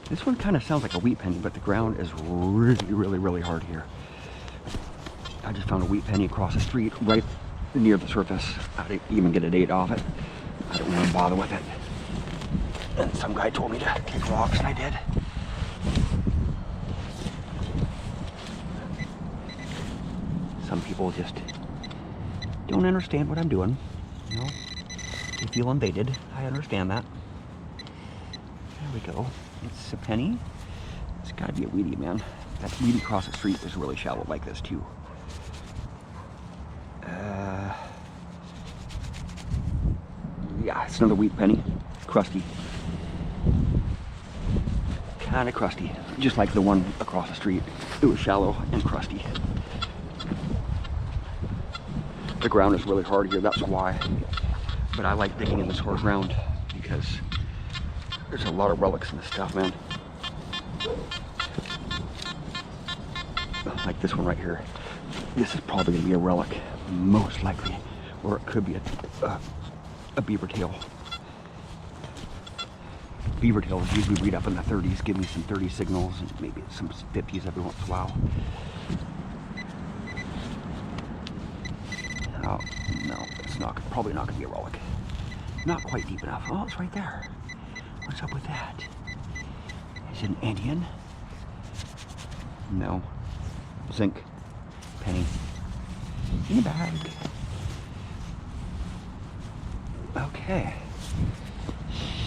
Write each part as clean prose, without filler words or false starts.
This one kind of sounds like a wheat penny, but the ground is really hard here. I just found a wheat penny across the street right near the surface. I didn't even get a date off it. I didn't want to bother with it. And some guy told me to take rocks, and I did. Some people just don't understand what I'm doing. You know, they feel invaded. I understand that. There we go. It's a penny. It's gotta be a weedy, man. That weedy across the street is really shallow like this too. Yeah, it's another wheat penny. Crusty. Kinda crusty. Just like the one across the street. It was shallow and crusty. The ground is really hard here, that's why. But I like digging in this hard ground because there's a lot of relics in this stuff, man. Like this one right here. This is probably gonna be a relic, most likely. Or it could be a beaver tail. Beaver tails usually breed up in the 30s, give me some 30 signals and maybe some 50s every once in a while. Oh, no, it's not, probably not gonna be a relic. Not quite deep enough. Oh, it's right there. What's up with that? Is it an Indian? No. Zinc. Penny. In the bag. Okay.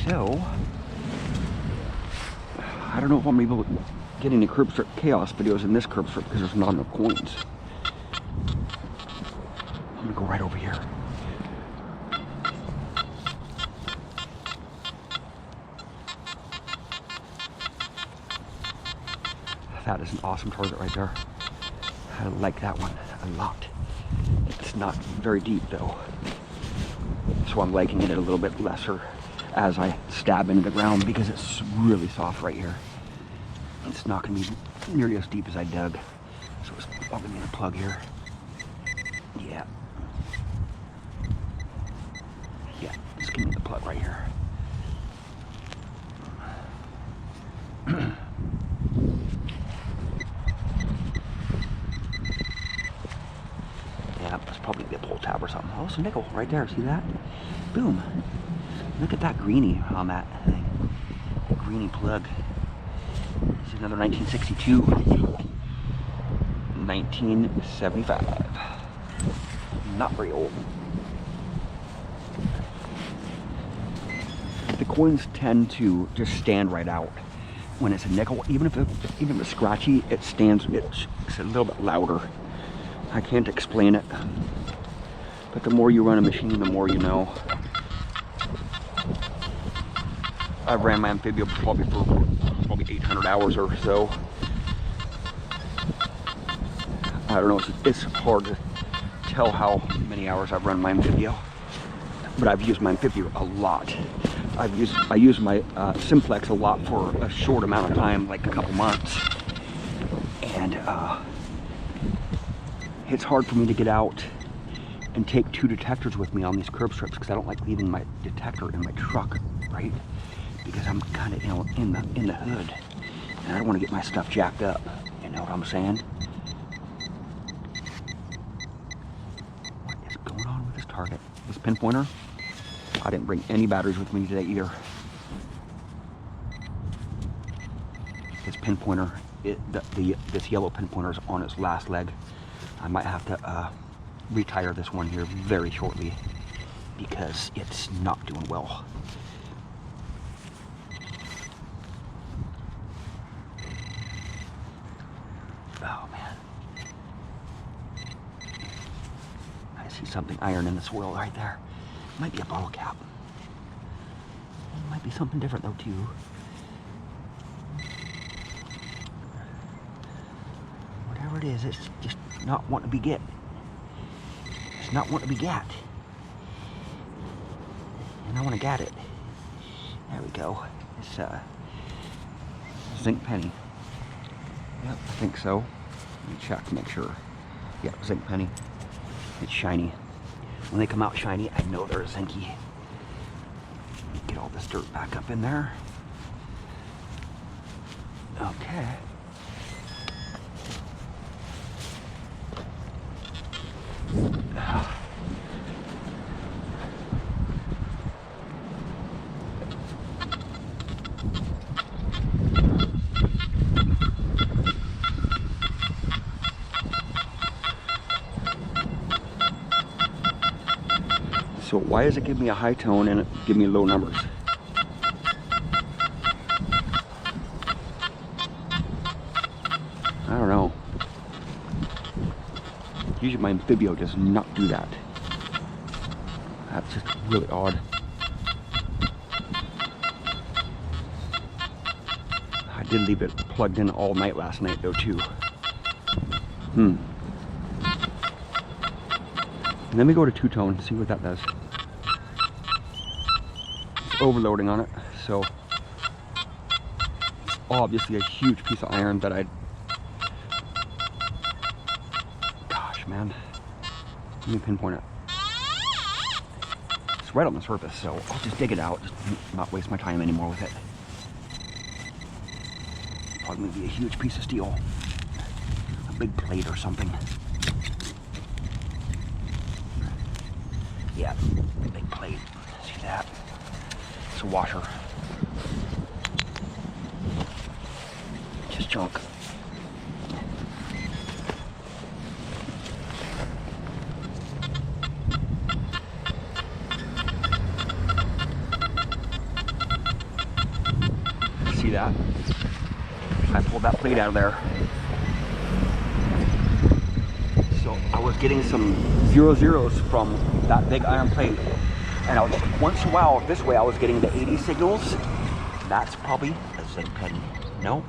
So, I don't know if I'm able to get any curb strip chaos videos in this curb strip because there's not enough coins. I'm gonna go right over here. That is an awesome target right there. I like that one a lot. It's not very deep though, so I'm liking it a little bit lesser as I stab into the ground because it's really soft right here. It's not going to be nearly as deep as I dug, so it's probably going to plug here. Yeah. Yeah, just give me the plug right here. Yeah, it's probably going to be a pull tab or something. Oh, it's a nickel right there. See that? Boom. Look at that greenie on that thing. A greenie plug. This is another 1962. 1975. Not very old. The coins tend to just stand right out. When it's a nickel, even if it's scratchy, it stands, it's a little bit louder. I can't explain it. But the more you run a machine, the more you know. I've ran my Amphibio probably for 800 hours or so. I don't know, it's hard to tell how many hours I've run my Amphibio, but I've used my Amphibio a lot. I use my Simplex a lot for a short amount of time, like a couple months, and it's hard for me to get out and take 2 detectors with me on these curb strips because I don't like leaving my detector in my truck, right? Because I'm kind of in the hood, and I don't want to get my stuff jacked up. You know what I'm saying? What is going on with this target? This pinpointer? I didn't bring any batteries with me today either. This pinpointer, this yellow pinpointer is on its last leg. I might have to retire this one here very shortly because it's not doing well. Oh man, I see something iron in the soil right there. Might be a bottle cap. It might be something different though too. Whatever it is, it's just not wanting to be get. It's not wanting to be gat. And I want to gat it. There we go. It's a zinc penny. Yep, I think so. Let me check to make sure. Yep, zinc penny. It's shiny. When they come out shiny, I know they're zinky. Get all this dirt back up in there. Okay. So why does it give me a high tone and it give me low numbers? I don't know. Usually my Anfibio does not do that. That's just really odd. I did leave it plugged in all night last night though too. Let me go to two-tone and see what that does. It's overloading on it, so it's obviously a huge piece of iron that gosh man, let me pinpoint it. It's right on the surface, so I'll just dig it out, just not waste my time anymore with it. Probably be a huge piece of steel, a big plate or something. Yeah, big plate. See that? It's a washer. Just junk. See that? I pulled that plate out of there. So I was getting some 0-0s from that big iron plate, and I was, once in a while this way I was getting the 80 signals. That's probably a zinc penny. No,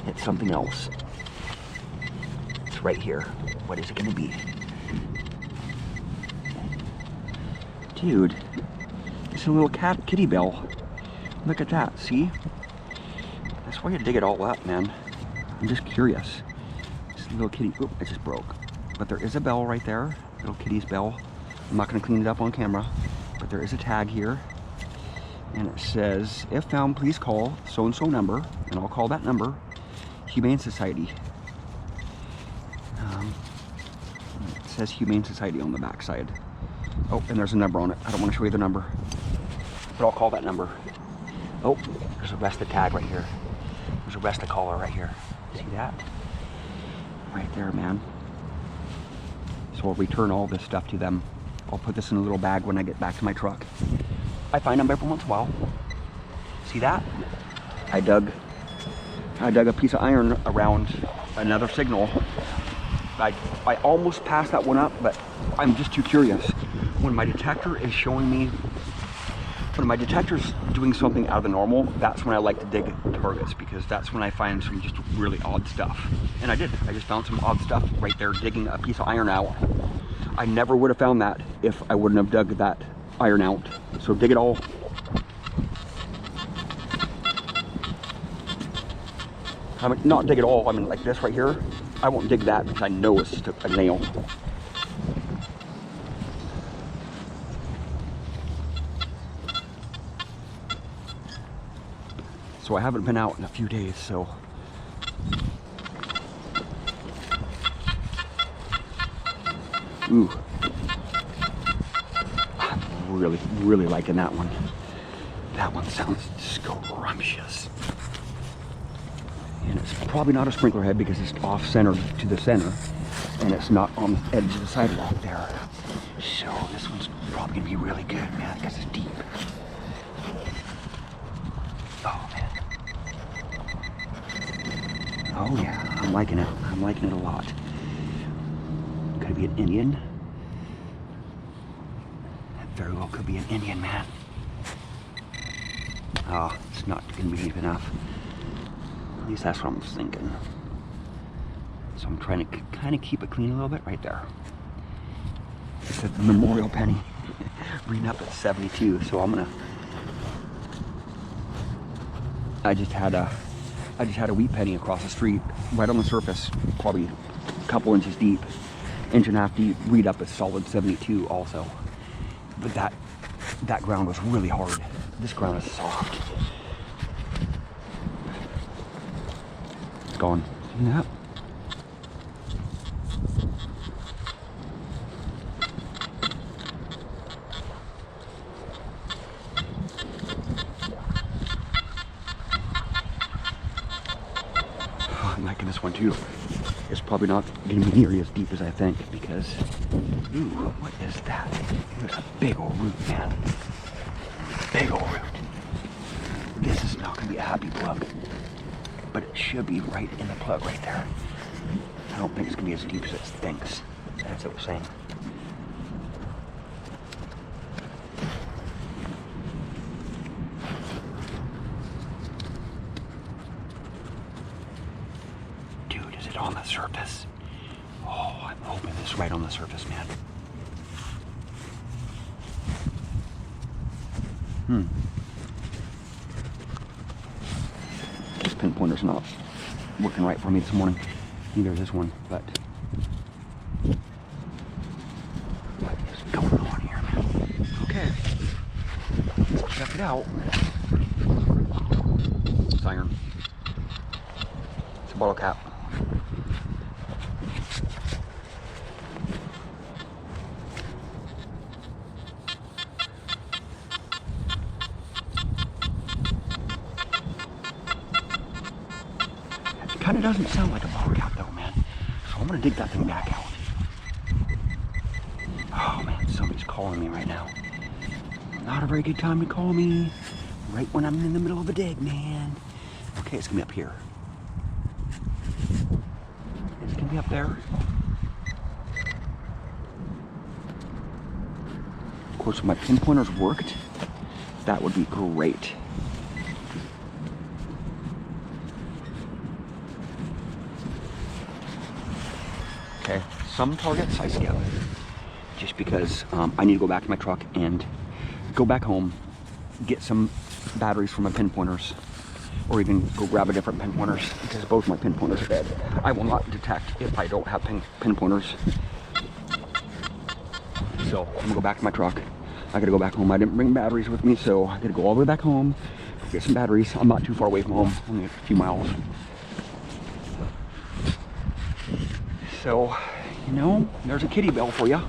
it's something else. It's right here. What is it going to be? Dude, it's a little kitty bell. Look at that, see? That's why you dig it all up, man. I'm just curious. It's a little kitty. Oop, it just broke. But there is a bell right there, little kitty's bell. I'm not going to clean it up on camera, but there is a tag here, and it says, if found, please call so-and-so number, and I'll call that number, Humane Society. It says Humane Society on the back side. Oh, and there's a number on it. I don't want to show you the number, but I'll call that number. Oh, there's a rested tag right here. There's a rested collar right here. See that? Right there, man. So I'll return all this stuff to them. I'll put this in a little bag when I get back to my truck. I find them every once in a while. See that? I dug a piece of iron around another signal. I almost passed that one up, but I'm just too curious. When my detector is showing me, when my detector's doing something out of the normal, that's when I like to dig targets, because that's when I find some just really odd stuff. And I just found some odd stuff right there, digging a piece of iron out. I never would have found that if I wouldn't have dug that iron out. So dig it all. I mean, not dig it all, I mean like this right here. I won't dig that because I know it's just a nail. So I haven't been out in a few days, so. Ooh. I'm really liking that one. That one sounds scrumptious. And it's probably not a sprinkler head because it's off-centered to the center, and it's not on the edge of the sidewalk there. So this one's probably gonna be really good, man, because it's deep. Oh, man. Oh yeah, I'm liking it. I'm liking it a lot. Could it be an Indian? That very well could be an Indian, man. Oh, it's not gonna be deep enough. At least that's what I'm thinking. So I'm trying to kind of keep it clean a little bit right there. It's a memorial penny. Reading up at 72, so I'm gonna. I just had a wheat penny across the street, right on the surface, probably a couple inches deep, inch and a half deep. Read up a solid 72 also. But that ground was really hard. This ground is soft. gone. See that? Oh, I'm liking this one too. It's probably not going to be nearly as deep as I think because, ooh, what is that? There's a big old root, man. Big old root. This is not going to be a happy plug, but it should be right in the plug right there. I don't think it's going to be as deep as it thinks. That's what we're saying. Dude, is it on the surface? Oh, I'm hoping it's right on the surface, man. This pinpointer's not working right for me this morning. Neither is this one, but what is going on here, man? Okay, let's check it out. It's iron. It's a bottle cap. Kind of doesn't sound like a bottle cap though, man. So I'm gonna dig that thing back out. Oh man, somebody's calling me right now. Not a very good time to call me. Right when I'm in the middle of a dig, man. Okay, it's gonna be up here. It's gonna be up there. Of course, if my pinpointers worked, that would be great. Okay, some targets I skip just because I need to go back to my truck and go back home, get some batteries for my pinpointers, or even go grab a different pinpointers because both my pinpointers are dead. I will not detect if I don't have pinpointers. So I'm gonna go back to my truck. I gotta go back home. I didn't bring batteries with me, so I gotta go all the way back home, get some batteries. I'm not too far away from home, only a few miles. So, you know, there's a kitty bell for you.